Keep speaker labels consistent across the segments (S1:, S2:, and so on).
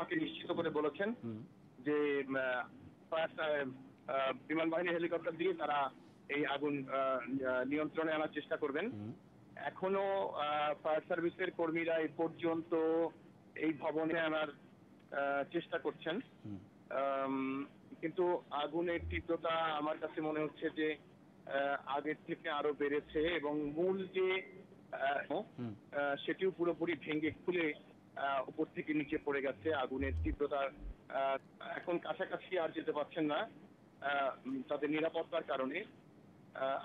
S1: আমাকে নিশ্চিত করে বলেছেন যে বিমান বাহিনীর হেলিকপ্টার দিয়ে তারা এই আগুন নিয়ন্ত্রণে আনার চেষ্টা করবেন। এখনো ফায়ার সার্ভিসের কর্মীরা এই পর্যন্ত এই ভবনে আনার চেষ্টা করছেন, কিন্তু আগুনের তীব্রতা আমার কাছে মনে হচ্ছে যে আগের থেকে আরো বেড়েছে এবং মূল যে সেটিও পুরোপুরি ভেঙে খুলে উপর থেকে নিচে পড়ে গেছে। আগুনের তীব্রতা এখন কাছাকাছি আর যেতে পারছেন না তাদের নিরাপত্তার কারণে।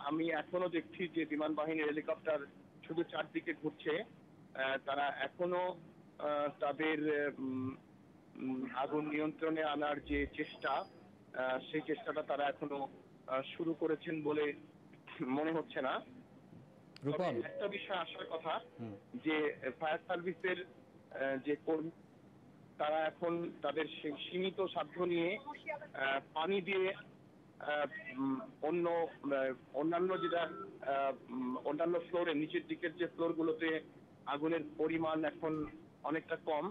S1: আমি এখনো দেখছি যে বিমান বাহিনীর হেলিকপ্টার শুধু চারদিকে ঘুরছে। তারা এখনো তাদের আগুন নিয়ন্ত্রণে আনার যে চেষ্টা সেই চেষ্টাটা তারা এখনো শুরু করেছেন বলে মনে হচ্ছে না। একটা বিষয় আসার কথা যে ফায়ার সার্ভিসের যে কর্মী তারা এখন তাদের সীমিত সাধ্য নিয়ে পানি দিয়ে অন্যান্য যেটা অন্যান্য ফ্লোরে নিচের দিকের যে ফ্লোরগুলোতে আগুনের পরিমাণ এখন অনেকটা কম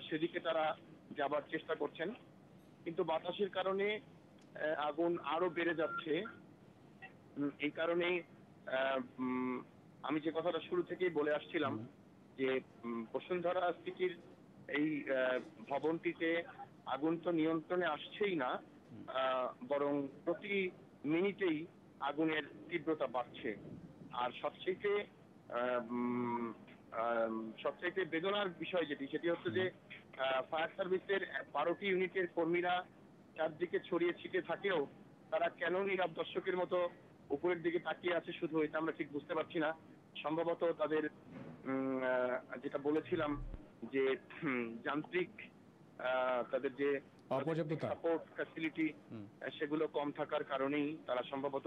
S1: সেদিকে তারা যাবার চেষ্টা করছেন, কিন্তু বাতাসের কারণে আগুন আরো বেড়ে যাচ্ছে। এই কারণেই আমি যে কথাটা শুরু থেকেই বলে আসছিলাম যে বসুন্ধরা সিটির এই ভবনটিতে আগুন তো নিয়ন্ত্রণে আসছেই না, বরং প্রতি মিনিটেই আগুনের তীব্রতা বাড়ছে। আর সবচেয়ে বেদনার বিষয় সেটি হচ্ছে যে ফায়ার সার্ভিসের 12টি ইউনিটের কর্মীরা চারদিকে ছড়িয়ে ছিটিয়ে থাকেও তারা কেন নীরব দর্শকের মতো উপরের দিকে তাকিয়ে আছে শুধু, এটা আমরা ঠিক বুঝতে পারছি না। সম্ভবত তাদের যেটা বলেছিলাম যে যান্ত্রিক তাদের যে সাপোর্ট ফ্যাসিলিটি সেগুলো কম থাকার কারণেই তারা সম্ভবত